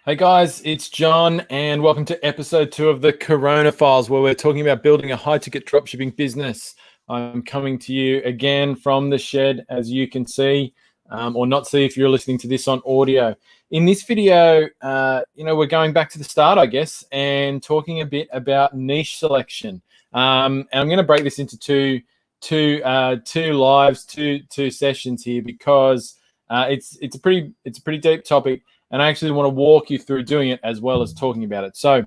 Hey guys, it's John, and welcome to episode 2 of the Corona Files, where we're talking about building a high-ticket dropshipping business. I'm coming to you again from the shed, as you can see, or not see if you're listening to this on audio. In this video, we're going back to the start, I guess, and talking a bit about niche selection. And I'm going to break this into two sessions here because it's a pretty deep topic. And I actually want to walk you through doing it as well as talking about it. So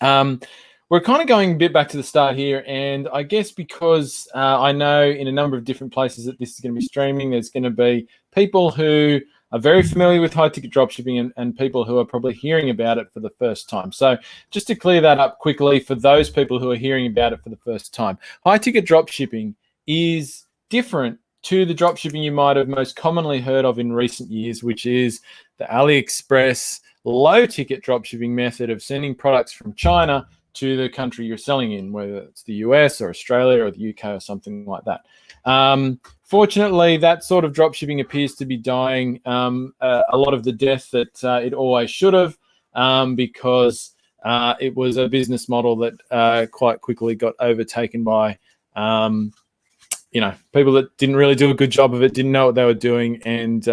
we're kind of going a bit back to the start here. And I guess because I know in a number of different places that this is going to be streaming, there's going to be people who are very familiar with high-ticket dropshipping and people who are probably hearing about it for the first time. So just to clear that up quickly for those people who are hearing about it for the first time, high-ticket dropshipping is different to the dropshipping you might have most commonly heard of in recent years, which is the AliExpress low-ticket dropshipping method of sending products from China to the country you're selling in, whether it's the US or Australia or the UK or something like that. Fortunately, that sort of dropshipping appears to be dying a lot of the death that it always should have, because it was a business model that quite quickly got overtaken by people that didn't really do a good job of it, didn't know what they were doing, and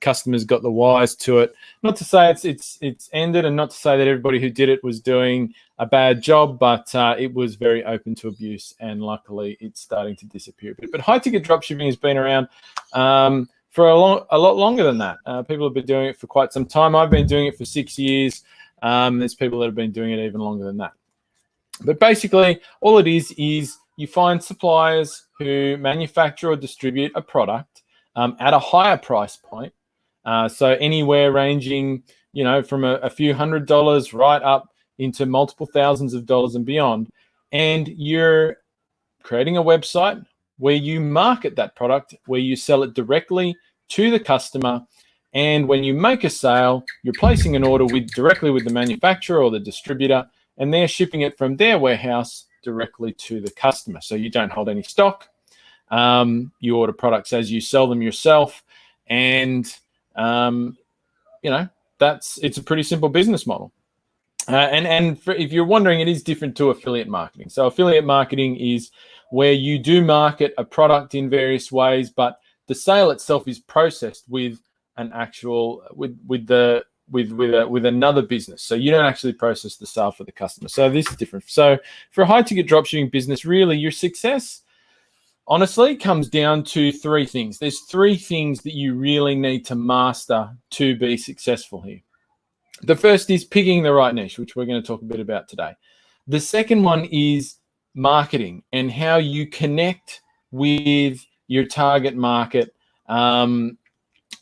customers got the wise to it. Not to say it's ended, and not to say that everybody who did it was doing a bad job, but it was very open to abuse, and luckily it's starting to disappear a bit. But high-ticket dropshipping has been around for a lot longer than that. People have been doing it for quite some time. I've been doing it for 6 years. There's people that have been doing it even longer than that. But basically, all it is you find suppliers who manufacture or distribute a product at a higher price point. So anywhere ranging, from a few $100s right up into multiple thousands of dollars and beyond. And you're creating a website where you market that product, where you sell it directly to the customer. And when you make a sale, you're placing an order directly with the manufacturer or the distributor, and they're shipping it from their warehouse directly to the customer. So you don't hold any stock. You order products as you sell them yourself, and it's a pretty simple business model. If you're wondering, it is different to affiliate marketing. So affiliate marketing is where you do market a product in various ways, but the sale itself is processed with an actual with another business. So you don't actually process the sale for the customer. So this is different. So for a high-ticket dropshipping business, really your success honestly comes down to 3 things. There's 3 things that you really need to master to be successful here. The first is picking the right niche, which we're going to talk a bit about today. The second one is marketing and how you connect with your target market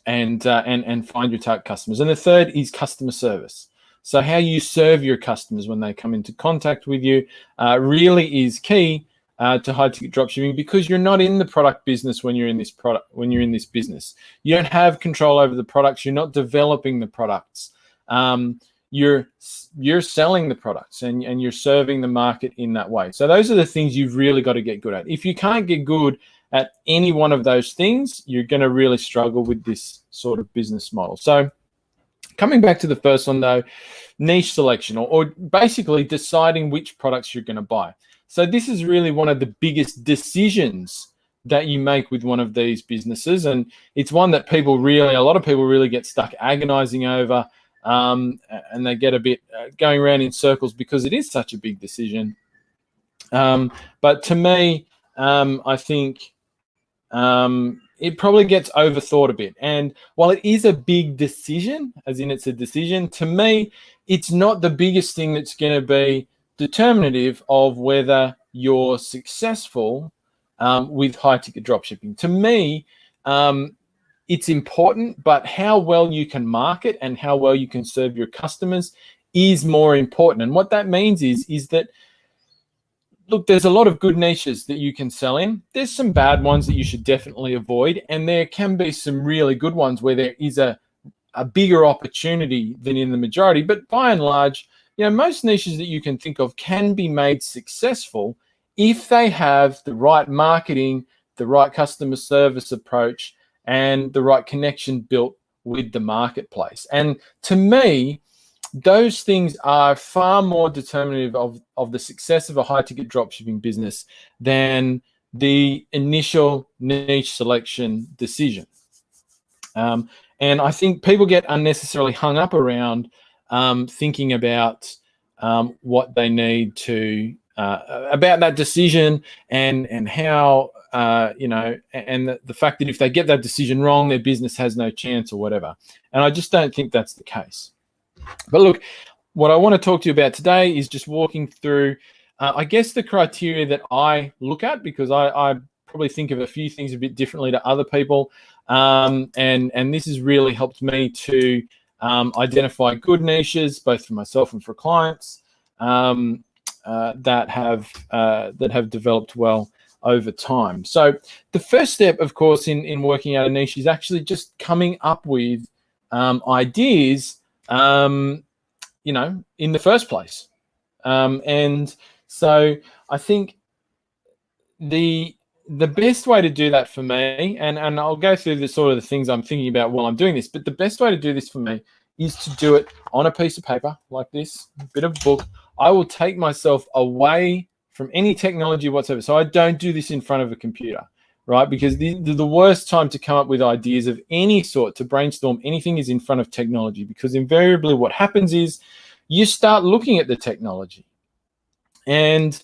and find your target customers. And the third is customer service. So how you serve your customers when they come into contact with you really is key to high-ticket dropshipping, because you're not in the product business when you're in this business. You don't have control over the products. You're not developing the products. You're selling the products and you're serving the market in that way. So those are the things you've really got to get good at. If you can't get good at any one of those things, you're going to really struggle with this sort of business model. So coming back to the first one though, niche selection, or basically deciding which products you're going to buy. So this is really one of the biggest decisions that you make with one of these businesses. And it's one that a lot of people really get stuck agonizing over. And they get a bit going around in circles because it is such a big decision. But to me, I think it probably gets overthought a bit. And while it is a big decision, as in it's a decision, to me, it's not the biggest thing that's going to be determinative of whether you're successful with high-ticket dropshipping. To me, it's important, but how well you can market and how well you can serve your customers is more important. And what that means is that, look, there's a lot of good niches that you can sell in. There's some bad ones that you should definitely avoid. And there can be some really good ones where there is a bigger opportunity than in the majority. But by and large, most niches that you can think of can be made successful if they have the right marketing, the right customer service approach, and the right connection built with the marketplace. And to me, those things are far more determinative of the success of a high-ticket dropshipping business than the initial niche selection decision. And I think people get unnecessarily hung up around thinking about what they need to about that decision and how and the fact that if they get that decision wrong, their business has no chance or whatever. And I just don't think that's the case. But look, what I want to talk to you about today is just walking through, I guess, the criteria that I look at, because I probably think of a few things a bit differently to other people. And this has really helped me to identify good niches, both for myself and for clients, that have developed well over time. So the first step, of course, in working out a niche is actually just coming up with ideas, in the first place. And so I think the best way to do that for me, and I'll go through the sort of the things I'm thinking about while I'm doing this, but the best way to do this for me is to do it on a piece of paper like this, a bit of a book. I will take myself away from any technology whatsoever. So I don't do this in front of a computer, right? Because the worst time to come up with ideas of any sort, to brainstorm anything, is in front of technology, because invariably what happens is you start looking at the technology and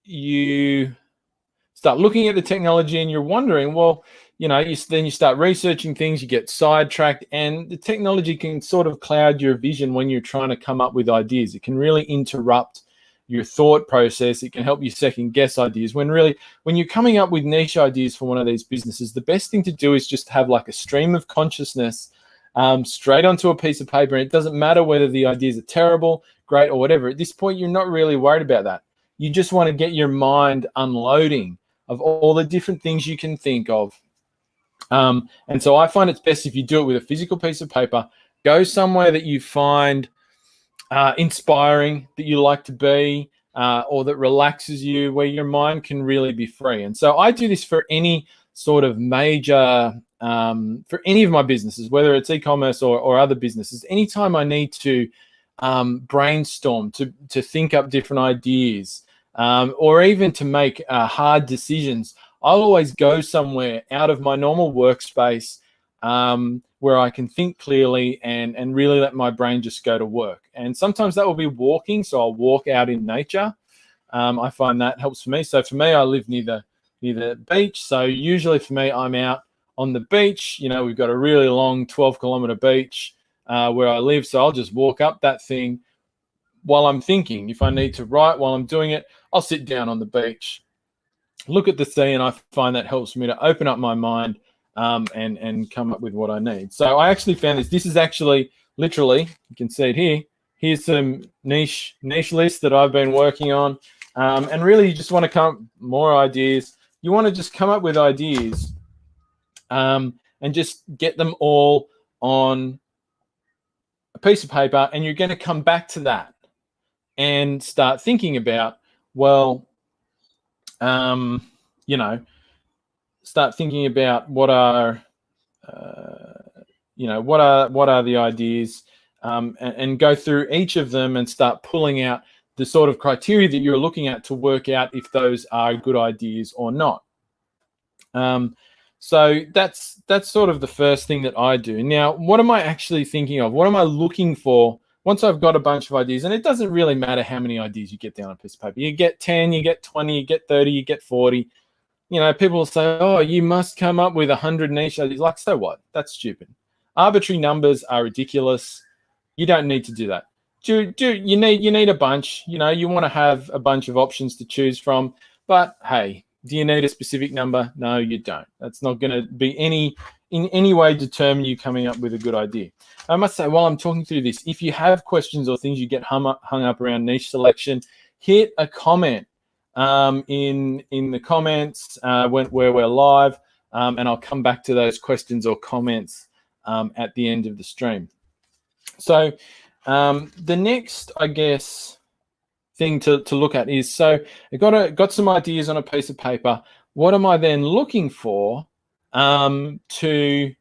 you start looking at the technology and you're wondering, well, then you start researching things, you get sidetracked, and the technology can sort of cloud your vision when you're trying to come up with ideas. It can really interrupt your thought process. It can help you second guess ideas, when you're coming up with niche ideas for one of these businesses, the best thing to do is just have like a stream of consciousness straight onto a piece of paper. And it doesn't matter whether the ideas are terrible, great, or whatever. At this point, you're not really worried about that. You just want to get your mind unloading of all the different things you can think of. And so I find it's best if you do it with a physical piece of paper. Go somewhere that you find inspiring, that you like to be, or that relaxes you, where your mind can really be free. And so I do this for any sort of major, for any of my businesses, whether it's e-commerce or other businesses. Anytime I need to brainstorm, to think up different ideas, or even to make hard decisions, I'll always go somewhere out of my normal workspace where I can think clearly and really let my brain just go to work. And sometimes that will be walking, so I'll walk out in nature. I find that helps for me. So for me, I live near the beach. So usually for me, I'm out on the beach. We've got a really long 12-kilometer beach where I live. So I'll just walk up that thing while I'm thinking. If I need to write while I'm doing it, I'll sit down on the beach, look at the sea, and I find that helps me to open up my mind and come up with what I need. So I actually found this. This is actually literally, you can see it here. Here's some niche lists that I've been working on. And really, you just want to come up with more ideas. You want to just come up with ideas and just get them all on a piece of paper, and you're going to come back to that and start thinking about, well, start thinking about what are the ideas, and go through each of them and start pulling out the sort of criteria that you're looking at to work out if those are good ideas or not. So that's sort of the first thing that I do. Now, what am I actually thinking of? What am I looking for once I've got a bunch of ideas? And it doesn't really matter how many ideas you get down on a piece of paper. You get 10, you get 20, you get 30, you get 40. People will say, oh, you must come up with 100 niche ideas. Like, so what? That's stupid. Arbitrary numbers are ridiculous. You don't need to do that. You need a bunch. You want to have a bunch of options to choose from. But hey, do you need a specific number? No, you don't. That's not going to be in any way determine you coming up with a good idea. I must say, while I'm talking through this, if you have questions or things you get hung up around niche selection, hit a comment in the comments where we're live, and I'll come back to those questions or comments at the end of the stream. So the next, I guess, thing to look at is, so I got some ideas on a piece of paper. What am I then looking for to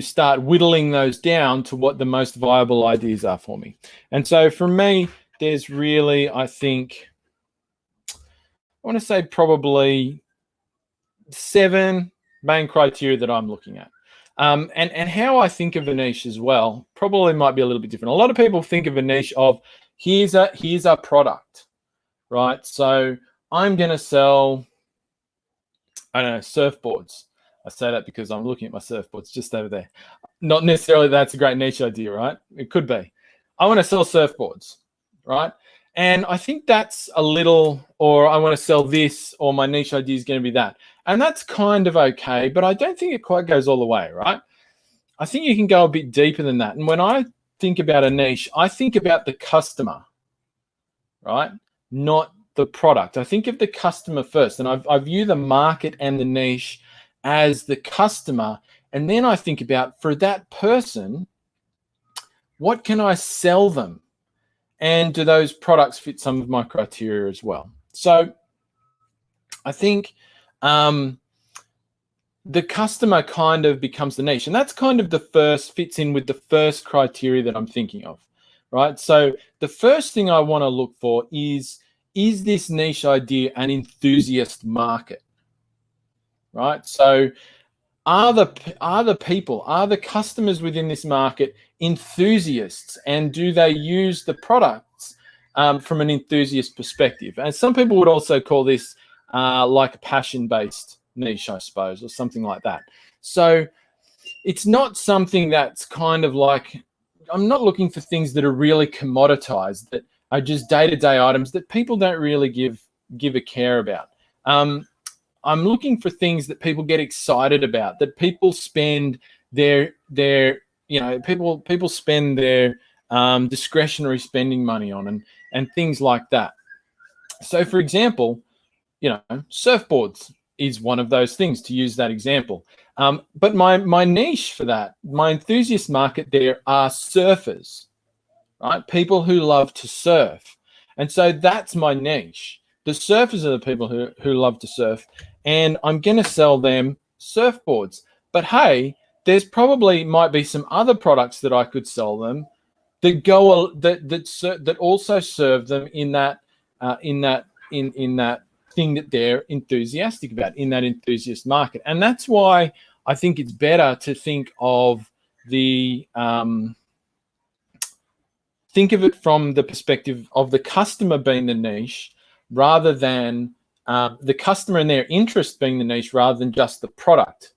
start whittling those down to what the most viable ideas are for me. And so for me, there's really, I think, I want to say probably 7 main criteria that I'm looking at. And how I think of a niche as well probably might be a little bit different. A lot of people think of a niche of here's a product, right? So I'm going to sell, I don't know, surfboards. I say that because I'm looking at my surfboards just over there. Not necessarily that's a great niche idea, right? It could be. I want to sell surfboards, right? And I think that's a little, or I want to sell this, or my niche idea is going to be that. And that's kind of okay, but I don't think it quite goes all the way, right? I think you can go a bit deeper than that. And when I think about a niche, I think about the customer, right? Not the product. I think of the customer first. And I view the market and the niche as the customer. And then I think about, for that person, what can I sell them? And do those products fit some of my criteria as well? So I think the customer kind of becomes the niche. And that's kind of fits in with the first criteria that I'm thinking of, right? So the first thing I want to look for is this niche idea an enthusiast market, right? So are the customers within this market enthusiasts, and do they use the products from an enthusiast perspective? And some people would also call this like a passion-based niche, I suppose, or something like that. So it's not something that's kind of like, I'm not looking for things that are really commoditized, that are just day-to-day items that people don't really give a care about. I'm looking for things that people get excited about, that people spend their people spend their discretionary spending money on, and things like that. So, for example, surfboards is one of those things, to use that example. But my niche for that, my enthusiast market there, are surfers, right? People who love to surf. And so that's my niche. The surfers are the people who love to surf, and I'm going to sell them surfboards. But hey, there's probably might be some other products that I could sell them that that also serve them in that thing that they're enthusiastic about, in that enthusiast market. And that's why I think it's better to think of think of it from the perspective of the customer being the niche, rather than the customer and their interest being the niche, rather than just the product,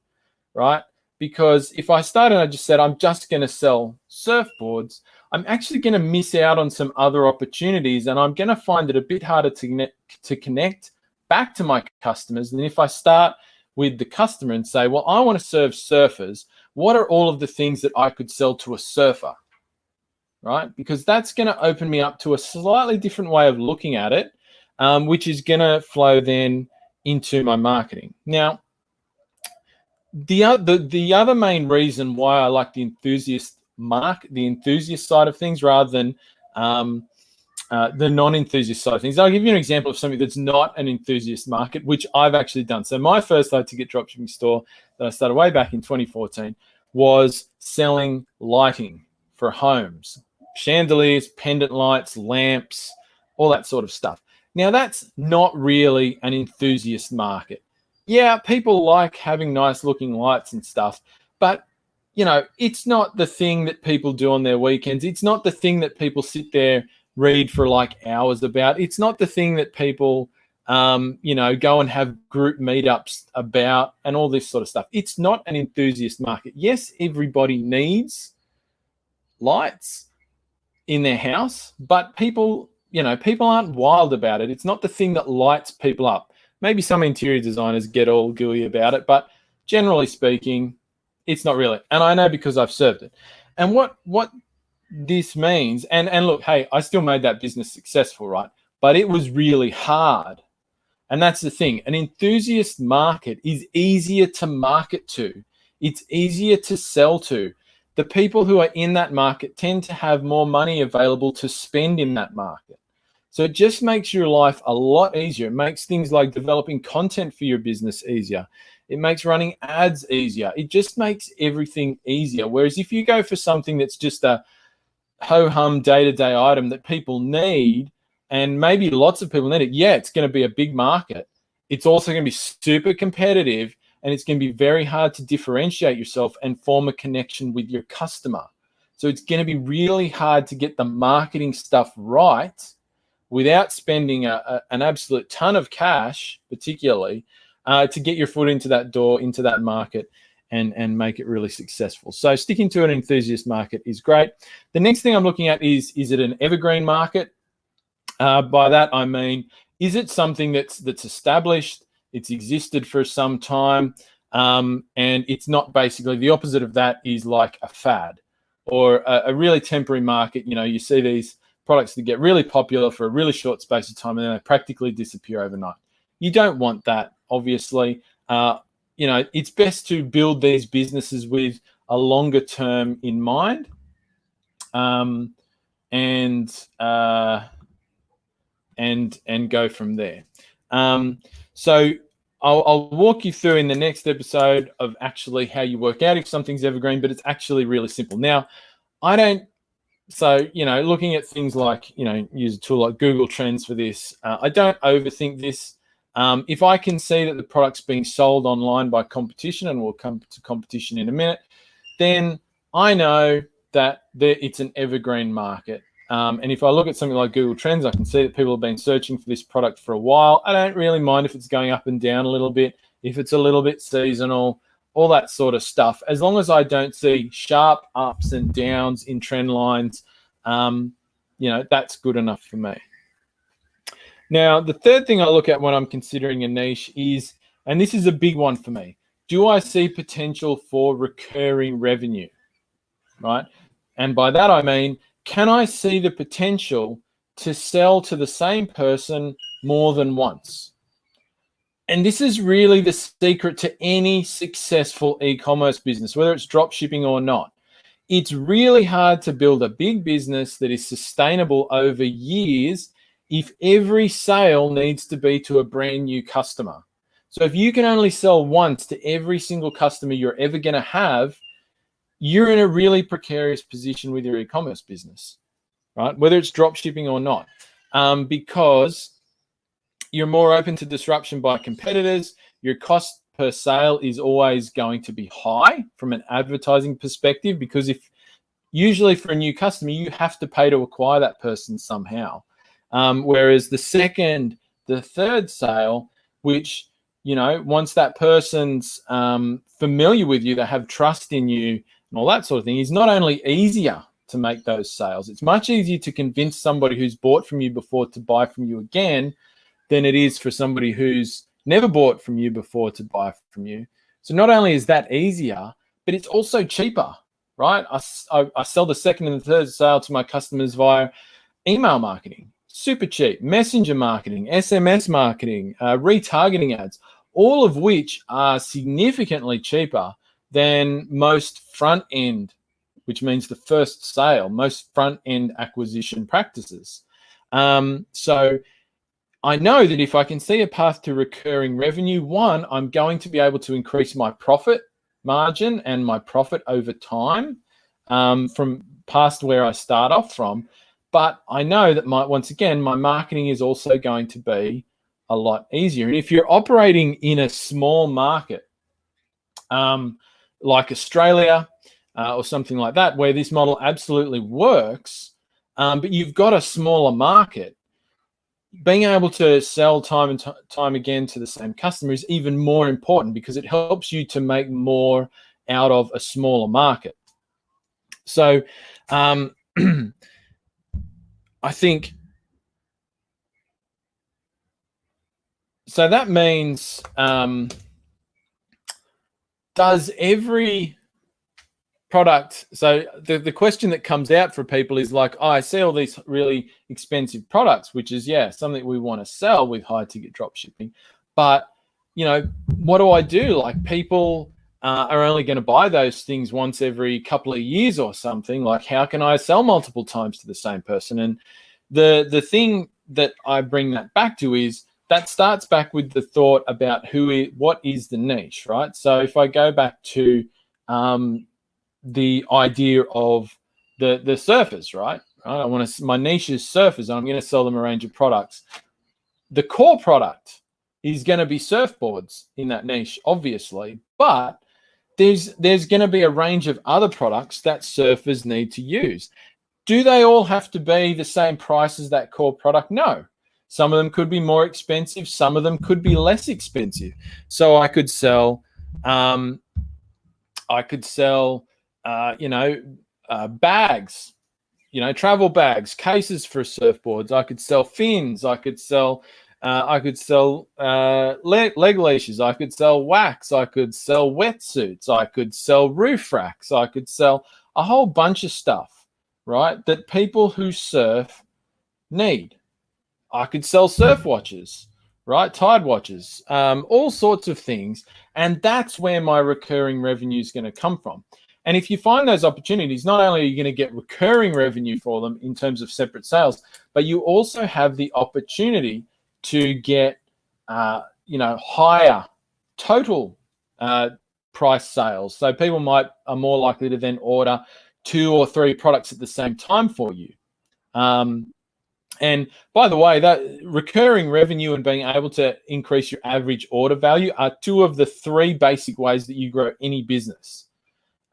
right? Because if I started and I just said, I'm just going to sell surfboards, I'm actually going to miss out on some other opportunities, and I'm going to find it a bit harder to connect back to my customers than if I start with the customer and say, well, I want to serve surfers. What are all of the things that I could sell to a surfer, right? Because that's going to open me up to a slightly different way of looking at it, which is going to flow then into my marketing. Now, the other main reason why I like the enthusiast side of things rather than the non-enthusiast side of things. I'll give you an example of something that's not an enthusiast market, which I've actually done. So my first low-ticket dropshipping store that I started way back in 2014 was selling lighting for homes, chandeliers, pendant lights, lamps, all that sort of stuff. Now, that's not really an enthusiast market. Yeah, people like having nice looking lights and stuff, but it's not the thing that people do on their weekends. It's not the thing that people sit there, read for like hours about. It's not the thing that people, go and have group meetups about and all this sort of stuff. It's not an enthusiast market. Yes, everybody needs lights in their house, but people aren't wild about it. It's not the thing that lights people up. Maybe some interior designers get all gooey about it, but generally speaking, it's not really. And I know because I've served it. And what this means, and look, hey, I still made that business successful, right? But it was really hard. And that's the thing. An enthusiast market is easier to market to. It's easier to sell to. The people who are in that market tend to have more money available to spend in that market. So it just makes your life a lot easier. It makes things like developing content for your business easier. It makes running ads easier. It just makes everything easier. Whereas if you go for something that's just a ho-hum day-to-day item that people need, and maybe lots of people need it, yeah, it's going to be a big market. It's also going to be super competitive, and it's going to be very hard to differentiate yourself and form a connection with your customer. So it's going to be really hard to get the marketing stuff right without spending an absolute ton of cash, particularly, to get your foot into that door, into that market, and make it really successful. So sticking to an enthusiast market is great. The next thing I'm looking at is it an evergreen market? By that, I mean, is it something that's established, it's existed for some time, and it's not basically the opposite of that is like a fad or a really temporary market. You know, you see these products that get really popular for a really short space of time and then they practically disappear overnight. You don't want that, obviously. You know, it's best to build these businesses with a longer term in mind, and go from there. So I'll walk you through in the next episode of actually how you work out if something's evergreen, but it's actually really simple. Now, so, you know, looking at things like, you know, use a tool like Google Trends for this. I don't overthink this. If I can see that the product's being sold online by competition, and we'll come to competition in a minute, then I know that it's an evergreen market. And if I look at something like Google Trends, I can see that people have been searching for this product for a while. I don't really mind if it's going up and down a little bit, if it's a little bit seasonal, all that sort of stuff. As long as I don't see sharp ups and downs in trend lines, you know, that's good enough for me. Now, the third thing I look at when I'm considering a niche is, and this is a big one for me, do I see potential for recurring revenue, right? And by that, I mean, can I see the potential to sell to the same person more than once? And this is really the secret to any successful e-commerce business, whether it's drop shipping or not. It's really hard to build a big business that is sustainable over years if every sale needs to be to a brand new customer. So if you can only sell once to every single customer you're ever going to have, you're in a really precarious position with your e-commerce business, right? Whether it's drop shipping or not, because you're more open to disruption by competitors. Your cost per sale is always going to be high from an advertising perspective, because if usually for a new customer, you have to pay to acquire that person somehow. Whereas the second, the third sale, which, you know, once that person's familiar with you, they have trust in you and all that sort of thing, is not only easier to make those sales, it's much easier to convince somebody who's bought from you before to buy from you again than it is for somebody who's never bought from you before to buy from you. So not only is that easier, but it's also cheaper, right? I sell the second and the third sale to my customers via email marketing, super cheap, messenger marketing, SMS marketing, retargeting ads, all of which are significantly cheaper than most front end, which means the first sale, most front end acquisition practices. So I know that if I can see a path to recurring revenue, one, I'm going to be able to increase my profit margin and my profit over time from past where I start off from. But I know that once again, my marketing is also going to be a lot easier. And if you're operating in a small market, like Australia or something like that, where this model absolutely works, but you've got a smaller market, being able to sell time and time again to the same customer is even more important, because it helps you to make more out of a smaller market. So I think, so that means, does every product, so the question that comes out for people is like, oh, I see all these really expensive products, which is, yeah, something we want to sell with high ticket drop shipping. But, you know, what do I do? Like, people are only going to buy those things once every couple of years or something. Like, how can I sell multiple times to the same person? And the thing that I bring that back to is that starts back with the thought about what is the niche, right? So if I go back to the idea of the surfers, right? My niche is surfers, and I'm going to sell them a range of products. The core product is going to be surfboards in that niche, obviously, but there's going to be a range of other products that surfers need to use. Do they all have to be the same price as that core product? No. Some of them could be more expensive. Some of them could be less expensive. So I could sell, bags, travel bags, cases for surfboards. I could sell fins. I could sell leg leashes. I could sell wax. I could sell wetsuits. I could sell roof racks. I could sell a whole bunch of stuff, right, that people who surf need. I could sell surf watches, right, tide watches, all sorts of things. And that's where my recurring revenue is going to come from. And if you find those opportunities, not only are you going to get recurring revenue for them in terms of separate sales, but you also have the opportunity to get, higher total price sales. So people are more likely to then order 2 or 3 products at the same time for you. And by the way, that recurring revenue and being able to increase your average order value are 2 of the 3 basic ways that you grow any business.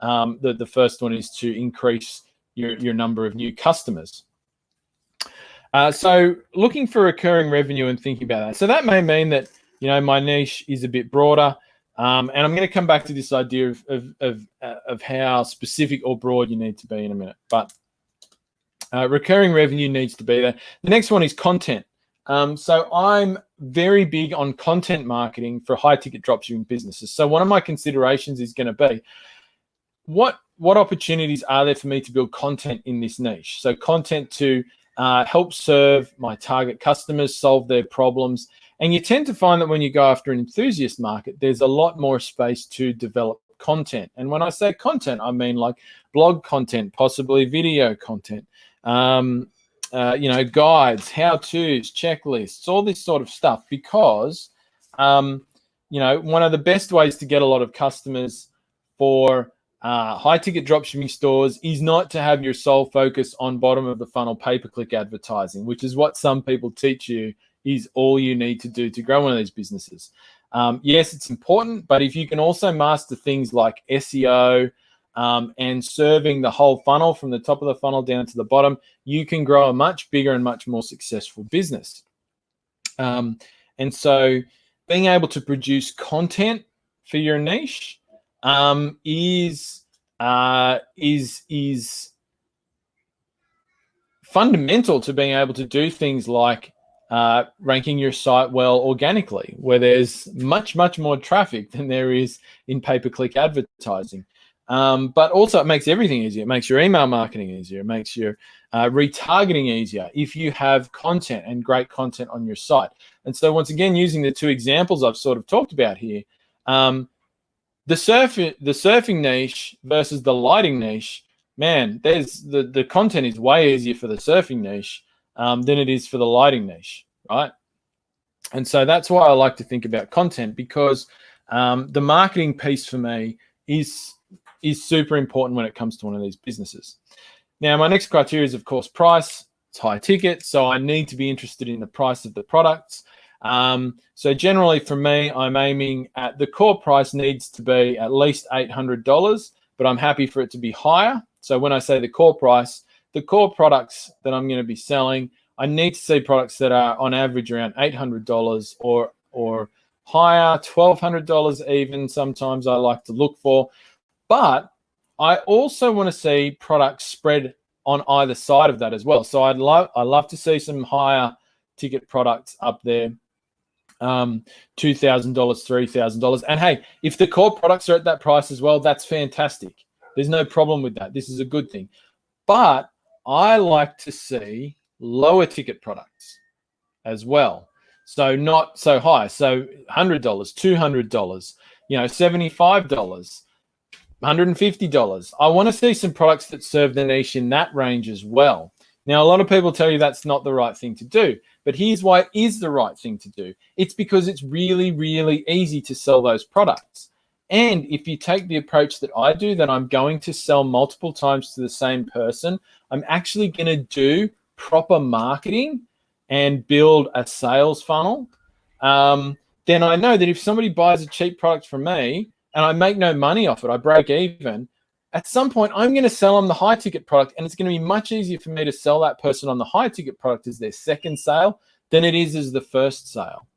The first one is to increase your number of new customers. So looking for recurring revenue and thinking about that. So that may mean that, my niche is a bit broader. And I'm going to come back to this idea of how specific or broad you need to be in a minute. But recurring revenue needs to be there. The next one is content. So I'm very big on content marketing for high-ticket dropshipping businesses. So one of my considerations is going to be, what opportunities are there for me to build content in this niche? So content to help serve my target customers, solve their problems. And you tend to find that when you go after an enthusiast market, there's a lot more space to develop content. And when I say content, I mean like blog content, possibly video content, guides, how-tos, checklists, all this sort of stuff. Because, one of the best ways to get a lot of customers for high-ticket dropshipping stores is not to have your sole focus on bottom of the funnel pay-per-click advertising, which is what some people teach you is all you need to do to grow one of these businesses. Yes, it's important, but if you can also master things like SEO and serving the whole funnel from the top of the funnel down to the bottom, you can grow a much bigger and much more successful business. And so being able to produce content for your niche is fundamental to being able to do things like ranking your site well organically, where there's much, much more traffic than there is in pay-per-click advertising. But also it makes everything easier. It makes your email marketing easier. It makes your retargeting easier if you have content and great content on your site. And so once again, using the 2 examples I've sort of talked about here, the surfing niche versus the lighting niche, man, there's the content is way easier for the surfing niche than it is for the lighting niche, right? And so that's why I like to think about content, because the marketing piece for me is super important when it comes to one of these businesses. Now, my next criteria is, of course, price. It's high ticket, so I need to be interested in the price of the products. So generally for me, I'm aiming at the core price needs to be at least $800, but I'm happy for it to be higher. So when I say the core price, the core products that I'm going to be selling, I need to see products that are on average around $800 or higher, $1,200 even. Sometimes I like to look for, but I also want to see products spread on either side of that as well. So I love to see some higher ticket products up there, $2,000, $3,000. And hey, if the core products are at that price as well, that's fantastic. There's no problem with that. This is a good thing. But I like to see lower ticket products as well. So not so high. So $100, $200, $75, $150. I want to see some products that serve the niche in that range as well. Now, a lot of people tell you that's not the right thing to do, but here's why it is the right thing to do. It's because it's really, really easy to sell those products. And if you take the approach that I do, that I'm going to sell multiple times to the same person, I'm actually going to do proper marketing and build a sales funnel, then I know that if somebody buys a cheap product from me and I make no money off it, I break even, at some point I'm going to sell them the high ticket product, and it's going to be much easier for me to sell that person on the high ticket product as their second sale than it is as the first sale.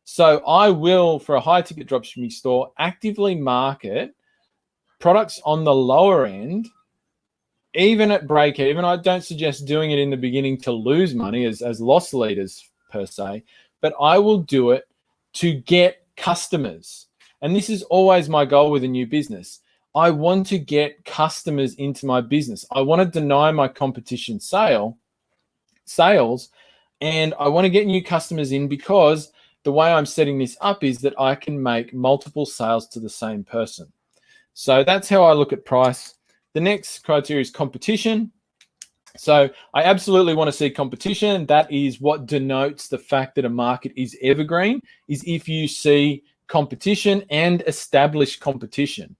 So I will, for a high ticket dropshipping store, actively market products on the lower end, even at break even. I don't suggest doing it in the beginning to lose money as loss leaders per se, but I will do it to get customers. And this is always my goal with a new business. I want to get customers into my business. I want to deny my competition sales, and I want to get new customers in, because the way I'm setting this up is that I can make multiple sales to the same person. So that's how I look at price. The next criteria is competition. So I absolutely want to see competition. That is what denotes the fact that a market is evergreen, is if you see competition and established competition.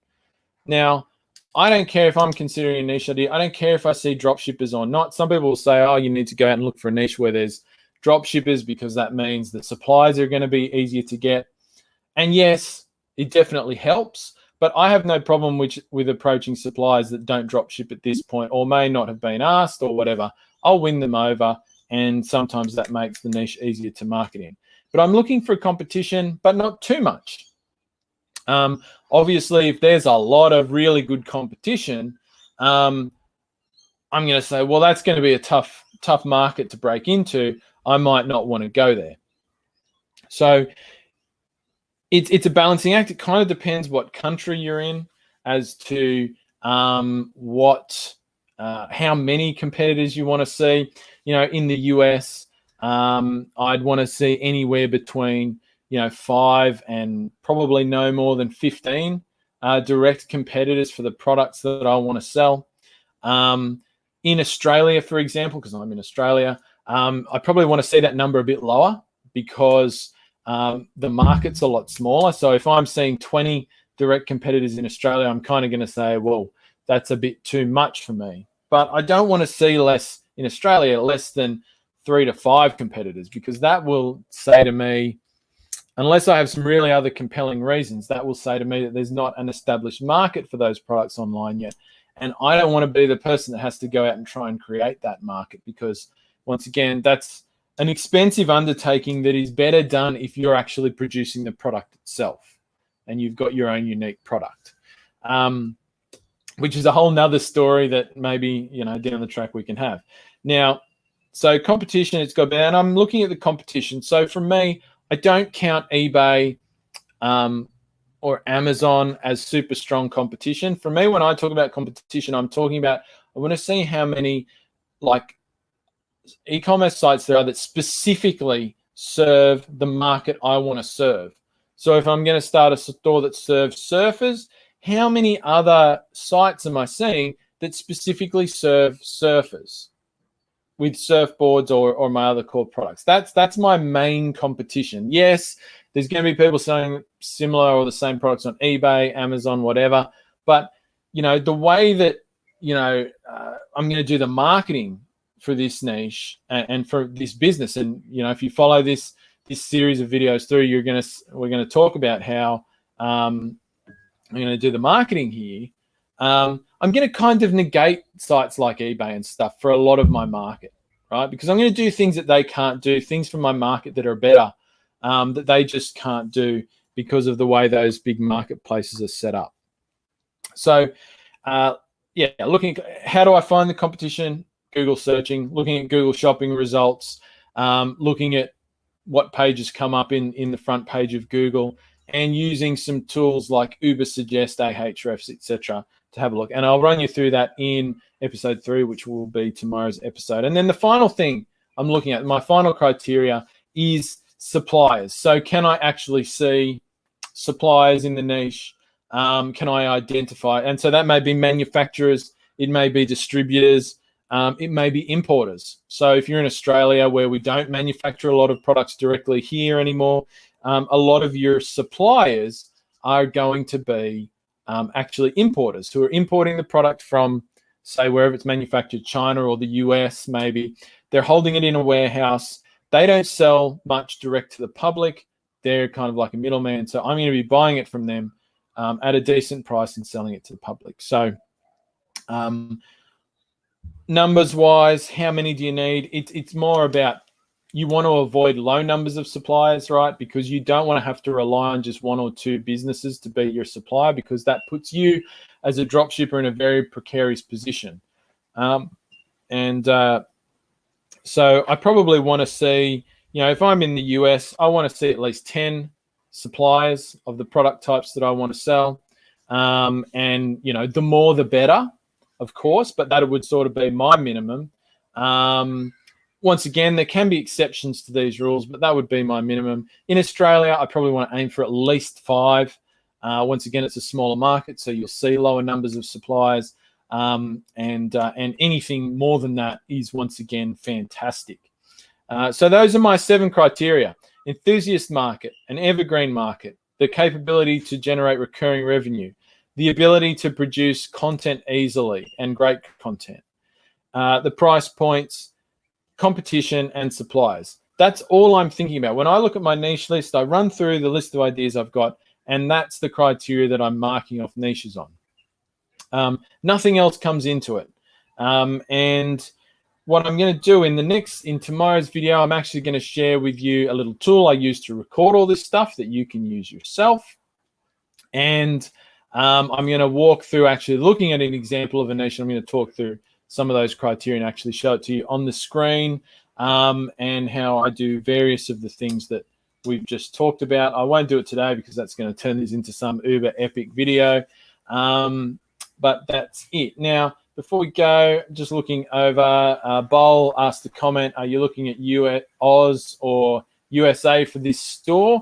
Now, I don't care if I'm considering a niche idea. I don't care if I see dropshippers or not. Some people will say, oh, you need to go out and look for a niche where there's dropshippers, because that means that supplies are going to be easier to get. And yes, it definitely helps. But I have no problem with approaching suppliers that don't dropship at this point, or may not have been asked, or whatever. I'll win them over, and sometimes that makes the niche easier to market in. But I'm looking for competition, but not too much. Obviously, if there's a lot of really good competition, I'm going to say, well, that's going to be a tough market to break into. I might not want to go there. So it's a balancing act. It kind of depends what country you're in as to how many competitors you want to see. In the US, I'd want to see anywhere between 5 and probably no more than 15 direct competitors for the products that I want to sell. In Australia, for example, because I'm in Australia, I probably want to see that number a bit lower, because the market's a lot smaller. So if I'm seeing 20 direct competitors in Australia, I'm kind of going to say, well, that's a bit too much for me. But I don't want to see less in Australia, less than 3 to 5 competitors, because that will say to me, unless I have some really other compelling reasons, that will say to me that there's not an established market for those products online yet. And I don't want to be the person that has to go out and try and create that market, because once again, that's an expensive undertaking that is better done if you're actually producing the product itself and you've got your own unique product, which is a whole nother story that maybe, down the track we can have. Now, so competition, it's got, and I'm looking at the competition. So for me, I don't count eBay or Amazon as super strong competition. For me, when I talk about competition, I'm talking about, I want to see how many e-commerce sites there are that specifically serve the market I want to serve. So if I'm going to start a store that serves surfers, how many other sites am I seeing that specifically serve surfers with surfboards or my other core products? That's my main competition. Yes, there's going to be people selling similar or the same products on eBay, Amazon, whatever. But, the way that, I'm going to do the marketing for this niche and for this business. And, if you follow this series of videos through, we're going to talk about how I'm going to do the marketing here. I'm going to kind of negate sites like eBay and stuff for a lot of my market, right? Because I'm going to do things that they can't do, things for my market that are better, that they just can't do because of the way those big marketplaces are set up. So, looking at how do I find the competition? Google searching, looking at Google shopping results, looking at what pages come up in the front page of Google, and using some tools like Ubersuggest, Ahrefs, etc. to have a look. And I'll run you through that in episode 3, which will be tomorrow's episode. And then the final thing I'm looking at, my final criteria, is suppliers. So can I actually see suppliers in the niche? Can I identify? And so that may be manufacturers, it may be distributors, it may be importers. So if you're in Australia where we don't manufacture a lot of products directly here anymore, a lot of your suppliers are going to be actually importers who are importing the product from, say, wherever it's manufactured, China or the US maybe. They're holding it in a warehouse. They don't sell much direct to the public. They're kind of like a middleman. So I'm going to be buying it from them at a decent price and selling it to the public. So numbers wise, how many do you need? It's more about, you want to avoid low numbers of suppliers, right? Because you don't want to have to rely on just one or two businesses to be your supplier, because that puts you as a dropshipper in a very precarious position. So I probably want to see, if I'm in the US, I want to see at least 10 suppliers of the product types that I want to sell. The more the better, of course, but that would sort of be my minimum. Once again, there can be exceptions to these rules, but that would be my minimum. In Australia, I probably want to aim for at least 5. Once again, it's a smaller market, so you'll see lower numbers of suppliers. And anything more than that is, once again, fantastic. So those are my 7 criteria: enthusiast market, an evergreen market, the capability to generate recurring revenue, the ability to produce content easily and great content, the price points, competition, and suppliers. That's all I'm thinking about. When I look at my niche list, I run through the list of ideas I've got, and that's the criteria that I'm marking off niches on. Nothing else comes into it. And what I'm going to do in tomorrow's video, I'm actually going to share with you a little tool I use to record all this stuff that you can use yourself. And I'm going to walk through actually looking at an example of a niche. I'm going to talk through some of those criteria and actually show it to you on the screen, and how I do various of the things that we've just talked about. I won't do it today because that's going to turn this into some uber epic video, but that's it. Now, before we go, just looking over, Bowl asked a comment, are you looking at Oz or USA for this store?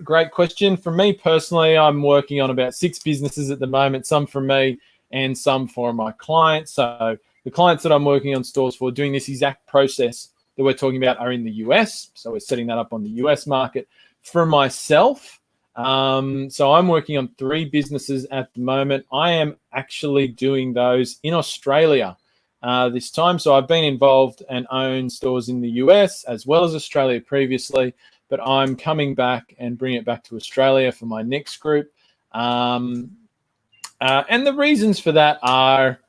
Great question. For me personally, I'm working on about 6 businesses at the moment, some for me and some for my clients. So the clients that I'm working on stores for, doing this exact process that we're talking about, are in the US. So we're setting that up on the US market. For myself, so I'm working on 3 businesses at the moment. I am actually doing those in Australia this time. So I've been involved and owned stores in the US as well as Australia previously, but I'm coming back and bringing it back to Australia for my next group. And the reasons for that are,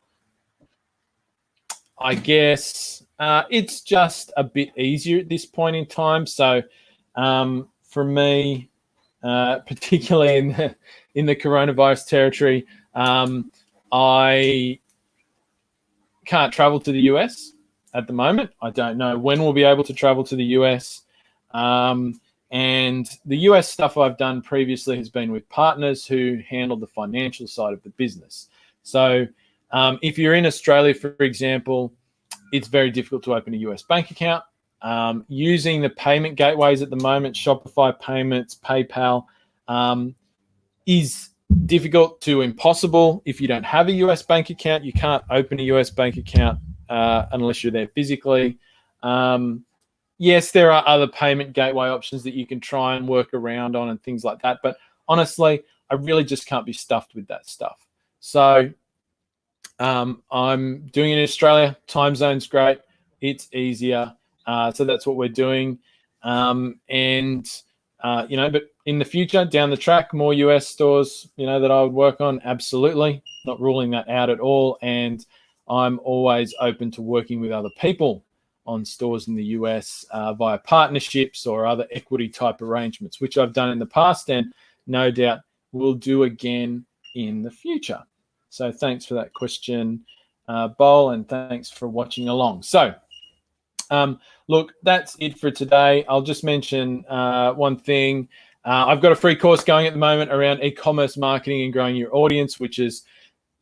I guess, it's just a bit easier at this point in time. So for me, particularly in the coronavirus territory, I can't travel to the US at the moment. I don't know when we'll be able to travel to the US. And the US stuff I've done previously has been with partners who handle the financial side of the business. So if you're in Australia, for example, it's very difficult to open a US bank account. Using the payment gateways at the moment, Shopify payments, PayPal, is difficult to impossible. If you don't have a US bank account, you can't open a US bank account unless you're there physically. Yes, there are other payment gateway options that you can try and work around on and things like that. But honestly, I really just can't be stuffed with that stuff. So I'm doing it in Australia. Time zone's great. It's easier. So that's what we're doing. But in the future, down the track, more US stores, that I would work on. Absolutely. Not ruling that out at all. And I'm always open to working with other people on stores in the US via partnerships or other equity type arrangements, which I've done in the past and no doubt will do again in the future. So thanks for that question, Bowl, and thanks for watching along. So look, that's it for today. I'll just mention one thing. I've got a free course going at the moment around e-commerce marketing and growing your audience, which is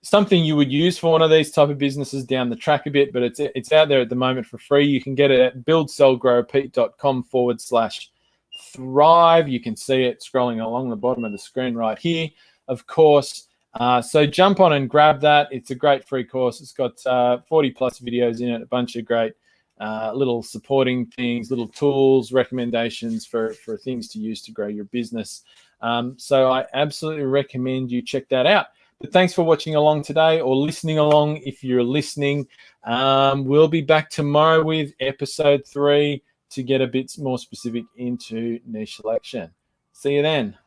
something you would use for one of these type of businesses down the track a bit, but it's out there at the moment for free. You can get it at buildsellgrowrepeat.com/thrive. You can see it scrolling along the bottom of the screen right here. Of course, So jump on and grab that. It's a great free course. It's got 40 plus videos in it, a bunch of great little supporting things, little tools, recommendations for things to use to grow your business. So I absolutely recommend you check that out. But thanks for watching along today, or listening along if you're listening. We'll be back tomorrow with episode 3 to get a bit more specific into niche selection. See you then.